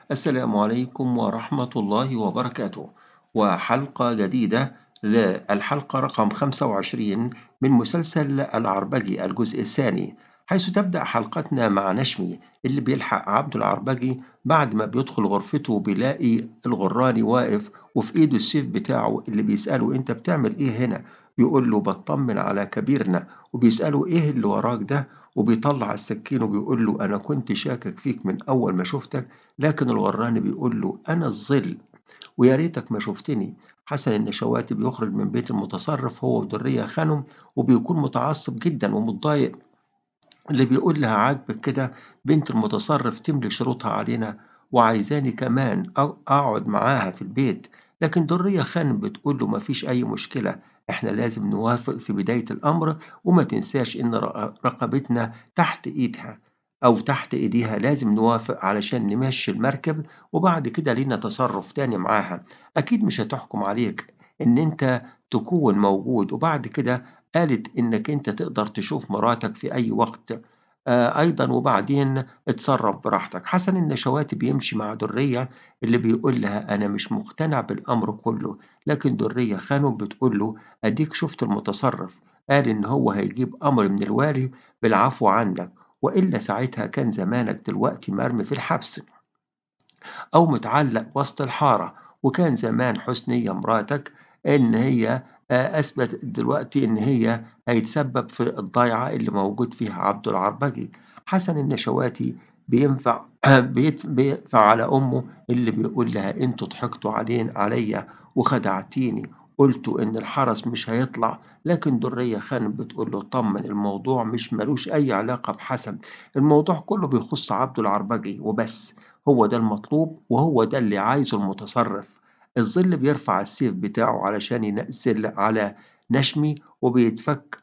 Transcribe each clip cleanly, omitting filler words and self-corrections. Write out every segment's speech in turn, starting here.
السلام عليكم ورحمة الله وبركاته، وحلقة جديدة للحلقة رقم 25 من مسلسل العربجي الجزء الثاني، حيث تبدأ حلقتنا مع نشمي اللي بيلحق عبد العربجي بعد ما بيدخل غرفته بيلاقي الغراني واقف وفي إيده السيف بتاعه اللي بيسأله أنت بتعمل إيه هنا؟ بيقول له بطمن على كبيرنا، وبيسأله إيه اللي وراك ده؟ وبيطلع السكين وبيقول له أنا كنت شاكك فيك من أول ما شفتك، لكن الغرّاني بيقول له: "أنا الظِل ويا ريتك ما شُفتني." حسن النشواتي بيخرج من بيت المتصرّف هو ودُرية خانم وبيكون متعصّب جدًا ومتضايق، اللي بيقول لها: "عاجبِك كده بنت المتصرّف تملي شروطها علينا وعايزاني كمان أقعد معاها في البيت." لكن دُرية خانم بتقول له: "ما فيش أي مشكلة، إحنا لازم نوافق في بداية الأمر وما تنساش إن رقبتنا تحت إيدها أو تحت إيديها، لازم نوافق علشان نمشّي المركب وبعد كده لينا تصرُّف تاني معاها، أكيد مش هتحكم عليك إن أنت تكون موجود." وبعد كده قالت إنّك أنت تقدر تشوف مراتك في أي وقت أيضًا وبعدين اتصرّف براحتك. حسن النشواتي بيمشي مع دُرية اللي بيقول لها: "أنا مش مقتنع بالأمر كُلّه." لكن دُرية خانم بتقول له: "أديك شُفت المتصرّف قال إن هو هيجيب أمر من الوالي بالعفو عنّك، وإلا ساعتها كان زمانك دلوقتي مرمي في الحبس." أو متعلّق وسط الحارة، وكان زمان حُسنيّة مراتك إن هي أثبتت دلوقتي إن هي هيتسبّب في الضيعة اللي موجود فيها عبده العربجي. حسن النشواتي بينفع بيدفع على أمه اللي بيقول لها: "أنتم ضحكتوا عليّا وخدعتيني، قُلتوا إن الحرس مش هيطلع." لكن دُرية خانم بتقول له: "اتطمن الموضوع مش ما لوش أي علاقة بحسن، الموضوع كُلّه بيخُص عبده العربجي وبس." هو ده المطلوب وهو ده اللي عايزه المُتصرّف. الظِل بيرفع السيف بتاعه علشان ينزِّل على نشمي وبيتفك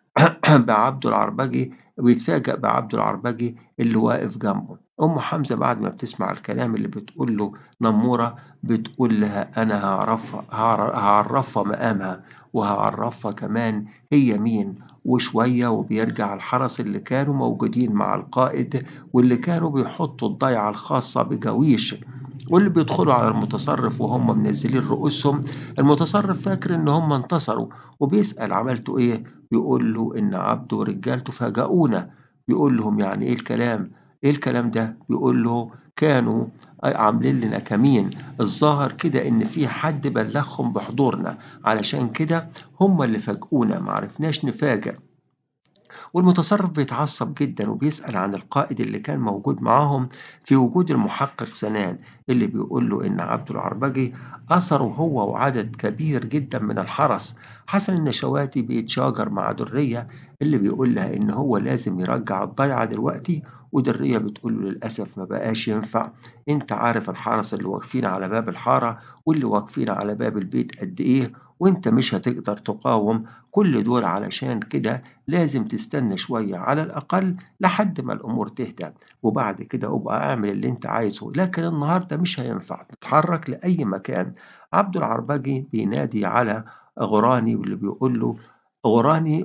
بعبده العربجي وبيتفاجأ بعبده العربجي اللي واقف جنبه. أم حمزة بعد ما بتسمع الكلام اللي بتقول له نمورة، بتقول لها: "أنا هاعرّفها مقامها وهاعرّفها كمان هي مين." وشوية وبيرجع الحرس اللي كانوا موجودين مع القائد واللي كانوا بيحطّوا الضيعة الخاصة بجاويش واللي بيدخلوا على المتصرّف وهُم منزّلين رؤوسهم. المتصرّف فاكر إن هُم انتصروا وبيسأل: "عملتوا إيه؟" بيقول له: "إن عبده ورجالته فاجأونا." بيقول لهم: "يعني إيه الكلام؟ إيه الكلام ده؟" بيقول له: "كانوا عاملين لنا كمين، الظاهر كده إن في حد بلّغهم بحضورنا، علشان كده هُم اللي فاجئونا، ما عرفناش نفاجئ." والمتصرف بيتعصب جدًا وبيسأل عن القائد اللي كان موجود معاهم في وجود المحقق سنان، اللي بيقول له إن عبده العربجي أسره هو وعدد كبير جدًا من الحرس. حسن النشواتي بيتشاجر مع درية اللي بيقول لها إن هو لازم يرجّع الضيعة دلوقتي، ودرية بتقول له: "للأسف ما بقاش ينفع، أنت عارف الحرس اللي واقفين على باب الحارة واللي واقفين على باب البيت قد إيه، وأنت مش هتقدر تقاوم كل دول، علشان كده لازم تستنى شوية على الأقل لحد ما الأمور تهدى، وبعد كده ابقى اعمل اللي أنت عايزه، لكن النهارده مش هينفع تتحرك لأي مكان." عبده العربجي بينادي على غوراني واللي بيقول له غوراني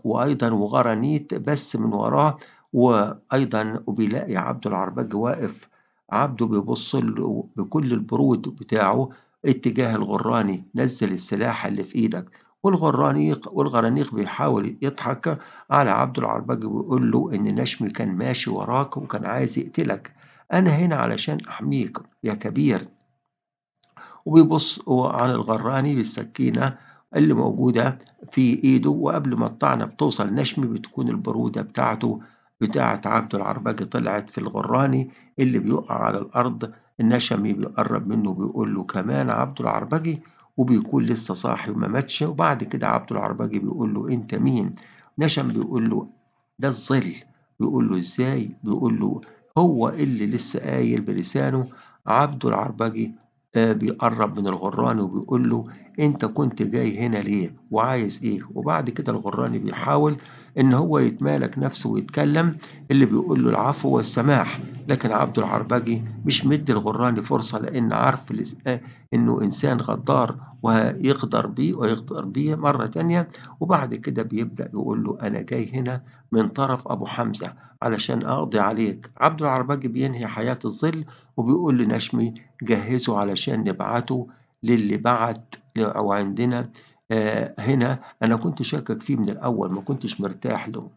وأيضًا وغرانيت بس من وراه، وأيضًا وبيلاقي عبده العربجي واقف. عبده بيبُص له بكل البرود بتاعه اتجاه الغراني: "نزّل السلاح اللي في إيدك." والغرانيق بيحاول يضحك على عبده العربجي ويقول له إن نشمي كان ماشي وراك وكان عايز يقتلك، أنا هنا علشان أحميك يا كبير. وبيبُص هو على الغرّاني بالسكينة اللي موجودة في إيده، وقبل ما الطعنة بتوصل نشمي بتكون البارودة بتاعة عبده العربجي طلعت في الغرّاني اللي بيُقع على الأرض. النشمي بيقرّب منه وبيقول له كمان عبده العربجي، وبيكون لسه صاحي وما ماتش. وبعد كده عبده العربجي بيقول له: "أنت مين؟" نشم بيقول له: "ده الظِل." بيقول له: "إزاي؟" بيقول له: "هو اللي لسه قايل بلسانه." عبده العربجي بيقرّب من الغُرّاني وبيقول له: "أنت كنت جاي هنا ليه وعايز إيه؟" وبعد كده الغُرّاني بيحاول إن هو يتمالك نَفْسه ويتكلّم، اللي بيقول له العفو والسماح. لكن عبده العربجي مش مدّي الغُرّاني فرصة، لإن عارف إنه إنسان غدّار وهيغدر بيه ويغدر بيه مرّة تانية. وبعد كده بيبدأ يقول له: "أنا جاي هنا من طرف أبو حمزة علشان أقضي عليك. عبد العربجي بينهي حياة الظل وبيقول لنشمي جهزوا علشان نبعته للي بعت وعندنا هنا أنا كنت شاكك فيه من الأول ما كنتش مرتاح له.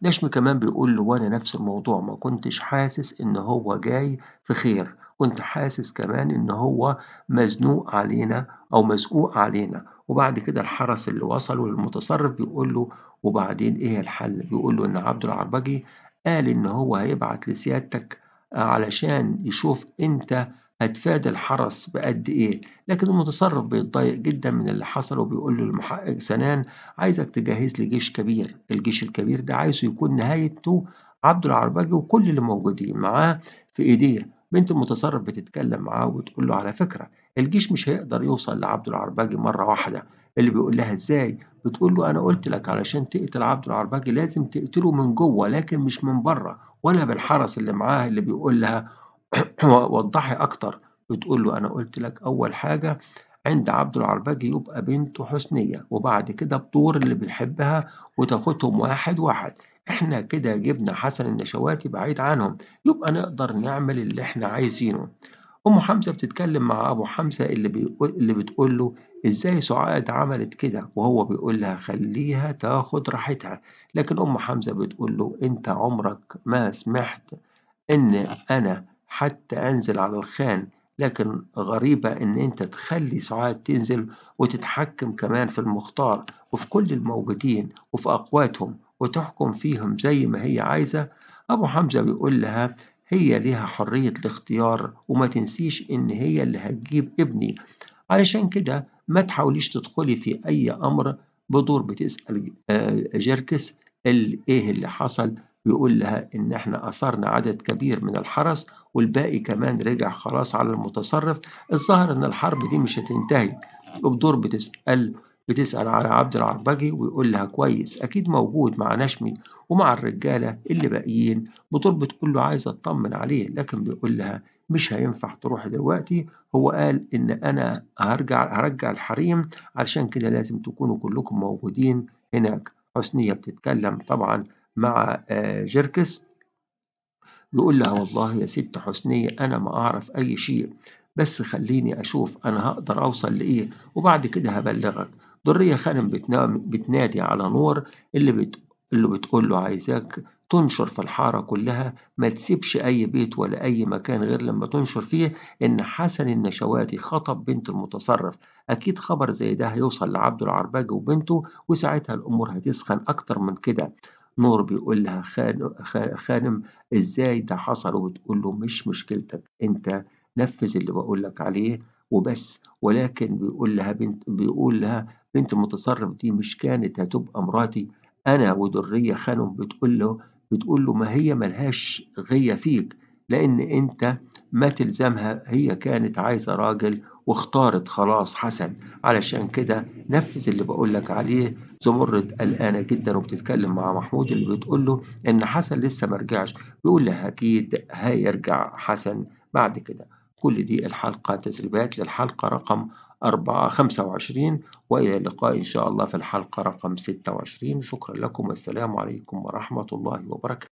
نشمي كمان بيقول له وأنا نفس الموضوع ما كنتش حاسس إن هو جاي في خير، كنت حاسس كمان إن هو مزنوق علينا أو مزقوق علينا. وبعد كده الحرس اللي وصلوا للمتصرف بيقول له وبعدين إيه الحل؟ بيقول له إن عبد العربجي قال إن هو هيبعت لسيادتك علشان يشوف أنت هتفادي الحرس بقد إيه، لكن المتصرف بيتضايق جدا من اللي حصل وبيقول له المحقق سنان عايزك تجهّز لي جيش كبير، الجيش الكبير ده عايزه يكون نهايته عبده العربجي وكل اللي موجودين معاه في إيديه. بنت المتصرف بتتكلم معاه وبتقول له على فكرة الجيش مش هيقدر يوصل لعبده العربجي مرة واحدة. اللي بيقول لها إزاي؟ بتقول له أنا قُلت لك علشان تقتل عبده العربجي لازم تقتله من جوّه لكن مش من برّه ولا بالحرس اللي معاه اللي بيقول لها وضّحي أكتر. بتقول له أنا قُلت لك أول حاجة عند عبده العربجي يبقى بنته حسنية وبعد كده بدور اللي بيحبها وتاخدهم واحد واحد. إحنا كده جبنا حسن النشواتي بعيد عنهم يبقى نقدر نعمل اللي إحنا عايزينه. أم حمزة بتتكلم مع أبو حمزة اللي بتقول له إزاي سعاد عملت كده وهو بيقول لها خليها تاخد راحتها. لكن أم حمزة بتقول له أنت عمرك ما سمحت إن أنا حتى أنزل على الخان، لكن غريبة إن أنت تخلّي سُعاد تنزل وتتحكّم كمان في المختار وفي كل الموجودين وفي أقواتهم وتحكم فيهم زي ما هي عايزة. أبو حمزة بيقول لها هي ليها حرية الاختيار وما تنسيش إن هي اللي هتجيب ابني، علشان كده ما تحاوليش تدخلي في أي أمر بدور. بتسأل جركس إيه اللي حصل؟ بيقول لها إن إحنا أثرنا عدد كبير من الحرس والباقي كمان رجع خلاص على المتصرف. الظاهر إن الحرب دي مش هتنتهي. وبدور بتسأل على عبد العربجي ويقول لها كويس أكيد موجود مع نشمي ومع الرجالة اللي باقيين. بدور بتقول له عايزة أطمن عليه لكن بيقول لها مش هينفع تروحي دلوقتي، هو قال إن أنا هرجع الحريم علشان كده لازم تكونوا كلكم موجودين هناك. حسنية بتتكلم طبعا مع جركس بيقول لها والله يا ست حسنية أنا ما أعرف أي شيء بس خليني أشوف أنا هقدر أوصل لإيه وبعد كده هبلغك. درية خانم بتنادي على نور اللي بت... اللي بتقول له عايزاك تنشر في الحارة كلها ما تسيبش أي بيت ولا أي مكان غير لما تنشر فيه إن حسن النشواتي خطب بنت المتصرف. أكيد خبر زي ده هيوصل لعبد العرباجي وبنته وساعتها الأمور هتسخن أكتر من كده. نور بيقول لها خانم إزاي ده حصل؟ وبتقول له مش مشكلتك أنت نفذ اللي بقول لك عليه وبس. ولكن بيقول لها بنت المتصرف دي مش كانت هتبقى مراتي أنا ودرية خانم. بتقول له ما هي ملهاش غية فيك لأن أنت ما تلزمها هي كانت عايزة راجل واختارت خلاص حسن علشان كده نفذ اللي بقول لك عليه. زمرد قلقانة جدا وبتتكلم مع محمود اللي بتقول له إن حسن لسه مرجعش. بيقول لها أكيد هيرجع حسن بعد كده. كل دي الحلقة تسريبات للحلقة رقم 25. وإلى اللقاء إن شاء الله في الحلقة رقم 26. شكرا لكم والسلام عليكم ورحمة الله وبركاته.